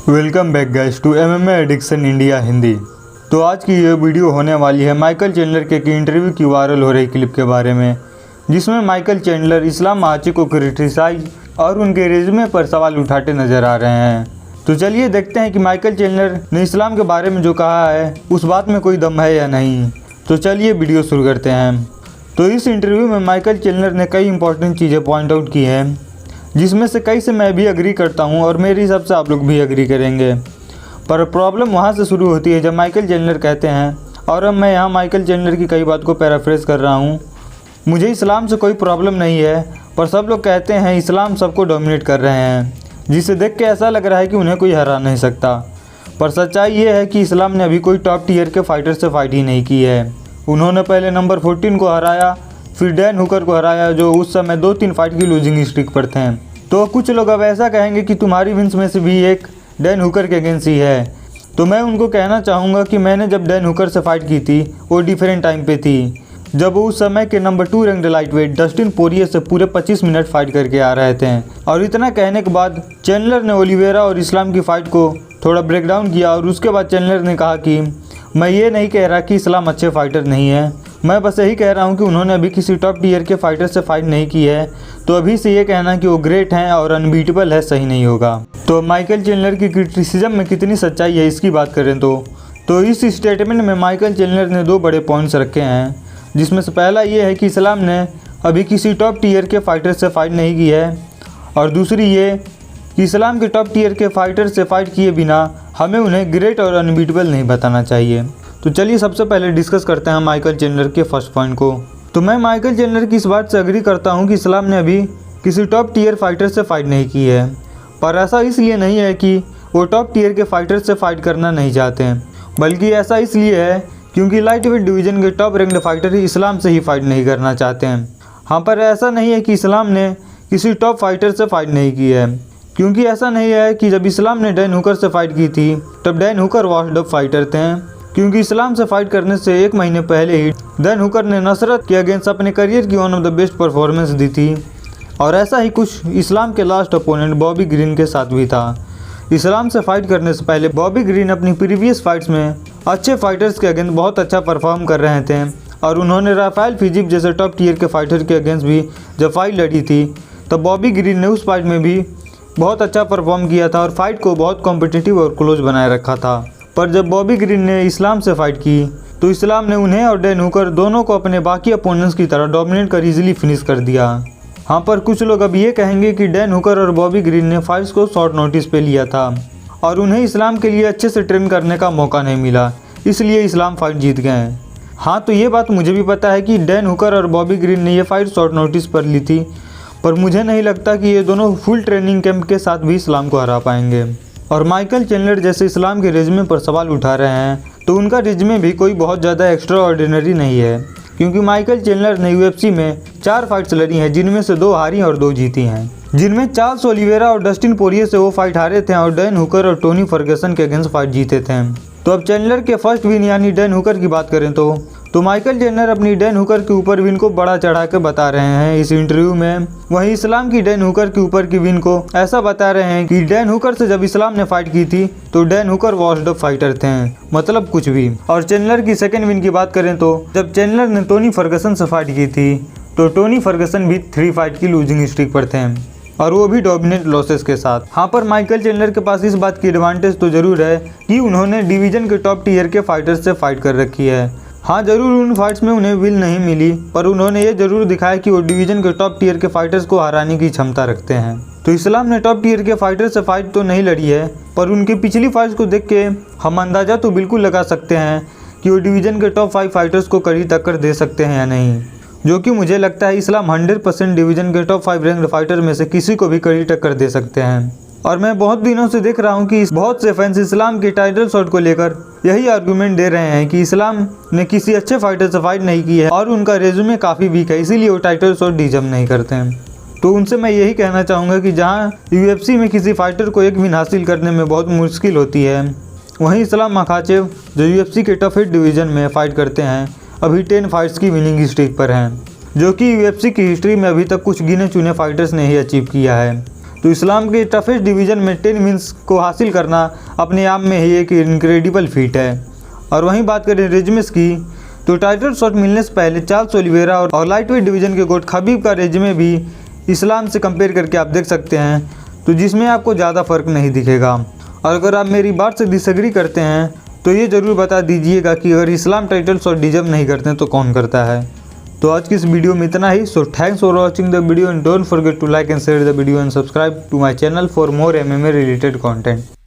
Welcome back guys to MMA addiction India Hindi. तो आज की ये वीडियो होने वाली है माइकल चैंडलर के एक इंटरव्यू की वायरल हो रही क्लिप के बारे में, जिसमें माइकल चैंडलर इस्लाम महाची को क्रिटिसाइज और उनके रिज्यूमे पर सवाल उठाते नजर आ रहे हैं। तो चलिए देखते हैं कि माइकल चैंडलर ने इस्लाम के बारे में जो कहा है उस बात में कोई दम है या नहीं। तो चलिए वीडियो शुरू करते हैं। तो इस इंटरव्यू में माइकल चैंडलर ने कई इंपॉर्टेंट चीज़ें पॉइंट आउट की हैं, जिसमें से कई से मैं भी एग्री करता हूं और मेरे हिसाब से आप लोग भी एग्री करेंगे। पर प्रॉब्लम वहां से शुरू होती है जब माइकल चैंडलर कहते हैं, और अब मैं यहां माइकल चैंडलर की कई बात को पैराफ्रेज कर रहा हूं, मुझे इस्लाम से कोई प्रॉब्लम नहीं है, पर सब लोग कहते हैं इस्लाम सबको डोमिनेट कर रहे हैं, जिसे देख के ऐसा लग रहा है कि उन्हें कोई हरा नहीं सकता। पर सच्चाई ये है कि इस्लाम ने अभी कोई टॉप टीयर के फाइटर से फाइट ही नहीं की है। उन्होंने पहले नंबर 14 को हराया, फिर डैन हुकर को हराया, जो उस समय 2-3 फाइट की लूजिंग स्ट्रिक पर थे। तो कुछ लोग अब ऐसा कहेंगे कि तुम्हारी विंस में से भी एक डैन हुकर के अगेंस्ट ही है। तो मैं उनको कहना चाहूँगा कि मैंने जब डैन हुकर से फाइट की थी वो डिफरेंट टाइम पे थी, जब वो उस समय के नंबर 2 रैंक्ड लाइटवेट डस्टिन पोरिये से पूरे 25 मिनट फाइट करके आ रहे थे। और इतना कहने के बाद चैंडलर ने ओलिवेरा और इस्लाम की फ़ाइट को थोड़ा ब्रेक डाउन किया, और उसके बाद चैंडलर ने कहा कि मैं ये नहीं कह रहा कि इस्लाम अच्छे फाइटर नहीं है, मैं बस यही कह रहा हूँ कि उन्होंने अभी किसी टॉप टीयर के फाइटर से फाइट नहीं की है, तो अभी से ये कहना कि वो ग्रेट हैं और अनबीटेबल है सही नहीं होगा। तो माइकल चैंडलर की क्रिटिसिज्म में कितनी सच्चाई है इसकी बात करें तो इस स्टेटमेंट में माइकल चैंडलर ने 2 बड़े पॉइंट्स रखे हैं, जिसमें से पहला ये है कि इस्लाम ने अभी किसी टॉप टीयर के फाइटर से फाइट नहीं की है, और दूसरी ये कि इस्लाम के टॉप टीयर के फाइटर से फाइट किए बिना हमें उन्हें ग्रेट और अनबीटेबल नहीं बताना चाहिए। तो चलिए सबसे पहले डिस्कस करते हैं माइकल चैंडलर के फर्स्ट पॉइंट को। तो मैं माइकल चैंडलर की इस बात से एग्री करता हूं कि इस्लाम ने अभी किसी टॉप टीयर फाइटर से फाइट नहीं की है, पर ऐसा इसलिए नहीं है कि वो टॉप टीयर के फाइटर से फाइट करना नहीं चाहते हैं, बल्कि ऐसा इसलिए है क्योंकि लाइट वेट डिवीज़न के टॉप रैंक्ड फाइटर ही इस्लाम से ही फाइट नहीं करना चाहते हैं। हाँ, पर ऐसा नहीं है कि इस्लाम ने किसी टॉप फाइटर से फाइट नहीं की है, क्योंकि ऐसा नहीं है कि जब इस्लाम ने डैन हुकर से फाइट की थी तब Dan Hooker washed up fighter थे, क्योंकि इस्लाम से फाइट करने से 1 महीने पहले ही डैन हुकर ने नसरत के अगेंस्ट अपने करियर की one of the best performance दी थी। और ऐसा ही कुछ इस्लाम के लास्ट अपोनेंट बॉबी ग्रीन के साथ भी था। इस्लाम से फाइट करने से पहले बॉबी ग्रीन अपनी प्रीवियस फाइट्स में अच्छे फाइटर्स के अगेंस्ट बहुत अच्छा परफॉर्म कर रहे थे, और उन्होंने राफेल फिजिप जैसे टॉप टीयर के फाइटर के अगेंस्ट भी जब फाइट लड़ी थी तब बॉबी ग्रीन ने उस फाइट में भी बहुत अच्छा परफॉर्म किया था और फाइट को बहुत कॉम्पिटिटिव और क्लोज बनाए रखा था। पर जब बॉबी ग्रीन ने इस्लाम से फाइट की तो इस्लाम ने उन्हें और डैन हुकर दोनों को अपने बाकी अपोनेंट्स की तरह डोमिनेट कर इजीली फिनिश कर दिया। हाँ, पर कुछ लोग अब ये कहेंगे कि डैन हुकर और बॉबी ग्रीन ने फाइट्स को शॉर्ट नोटिस पे लिया था और उन्हें इस्लाम के लिए अच्छे से ट्रेन करने का मौका नहीं मिला, इसलिए इस्लाम फाइट जीत गए। हाँ, तो ये बात मुझे भी पता है कि डैन हुकर और बॉबी ग्रीन ने ये फाइट शॉर्ट नोटिस पर ली थी, पर मुझे नहीं लगता कि ये दोनों फुल ट्रेनिंग कैंप के साथ भी इस्लाम को हरा पाएंगे। और माइकल चैंडलर जैसे इस्लाम के रिज्यूमे पर सवाल उठा रहे हैं, तो उनका रिज्यूमे भी कोई बहुत ज़्यादा एक्स्ट्रा ऑर्डिनरी नहीं है, क्योंकि माइकल चैंडलर ने यूएफसी में 4 फाइट्स लड़ी हैं, जिनमें से 2 हारी और 2 जीती हैं, जिनमें चार्ल्स ओलिवेरा और डस्टिन पोरिये से वो फाइट हारे थे और डैन हुकर और टोनी फर्गसन के अगेंस्ट फाइट जीते थे। तो अब चैंडलर के फर्स्ट विन यानी डैन हुकर की बात करें तो माइकल चैंडलर अपनी डैन हुकर के ऊपर विन को बड़ा चढ़ा के बता रहे हैं इस इंटरव्यू में। वहीं इस्लाम की डैन हुकर के ऊपर की विन को ऐसा बता रहे हैं कि डैन हुकर से जब इस्लाम ने फाइट की थी तो Dan Hooker washed up fighter थे, मतलब कुछ भी। और चैंडलर की सेकंड विन की बात करें तो जब चैंडलर ने टोनी फर्गसन से फाइट की थी तो टोनी फर्गसन भी 3 फाइट की लूजिंग स्ट्रिक पर थे, और वो भी डोमिनेट लॉसेस के साथ। हाँ, पर माइकल चैंडलर के पास इस बात की एडवांटेज तो जरूर है कि उन्होंने डिवीजन के टॉप टीयर के फाइटर्स से फाइट कर रखी है। हाँ, जरूर उन फाइट्स में उन्हें विन नहीं मिली, पर उन्होंने ये जरूर दिखाया कि वो डिवीजन के टॉप टीयर के फाइटर्स को हराने की क्षमता रखते हैं। तो इस्लाम ने टॉप टीयर के फाइटर से फाइट तो नहीं लड़ी है, पर उनकी पिछली फाइट्स को देख के हम अंदाज़ा तो बिल्कुल लगा सकते हैं कि वो डिवीजन के टॉप 5 फाइटर्स को कड़ी टक्कर दे सकते हैं या नहीं, जो कि मुझे लगता है इस्लाम 100% डिवीजन के टॉप 5 रैंक्ड फाइटर में से किसी को भी कड़ी टक्कर दे सकते हैं। और मैं बहुत दिनों से देख रहा हूं कि बहुत से फैंस इस्लाम के टाइटल शॉट को लेकर यही आर्गुमेंट दे रहे हैं कि इस्लाम ने किसी अच्छे फाइटर से फाइट नहीं की है और उनका रेज्यूमे काफ़ी वीक है, इसीलिए वो टाइटल शॉट डिजर्व नहीं करते हैं। तो उनसे मैं यही कहना चाहूँगा कि जहाँ यूएफसी में किसी फाइटर को एक विन हासिल करने में बहुत मुश्किल होती है, वहीं इस्लाम मखाचेव जो यूएफसी के टफ हिट डिवीज़न में फाइट करते हैं अभी 10 फाइट्स की विनिंग स्ट्रीक पर हैं, जो कि यूएफसी की हिस्ट्री में अभी तक कुछ गिने चुने फाइटर्स ने ही अचीव किया है। तो इस्लाम के टफेस्ट डिवीज़न में 10 विन्स को हासिल करना अपने आप में ही एक इनक्रेडिबल फीट है। और वहीं बात करें रेजमेस की, तो टाइटल शॉट मिलने से पहले चार्ल्स ओलिवेरा और लाइटवेट डिवीज़न के गोट खबीब का रेजमे भी इस्लाम से कंपेयर करके आप देख सकते हैं, तो जिसमें आपको ज़्यादा फ़र्क नहीं दिखेगा। और अगर आप मेरी बात से डिसएग्री करते हैं तो ये ज़रूर बता दीजिएगा कि अगर इस्लाम टाइटल शॉट डिजर्व नहीं करते तो कौन करता है। तो आज की इस वीडियो में इतना ही। So thanks for watching the video and don't forget to like and share the video and subscribe to my channel for more MMA related content.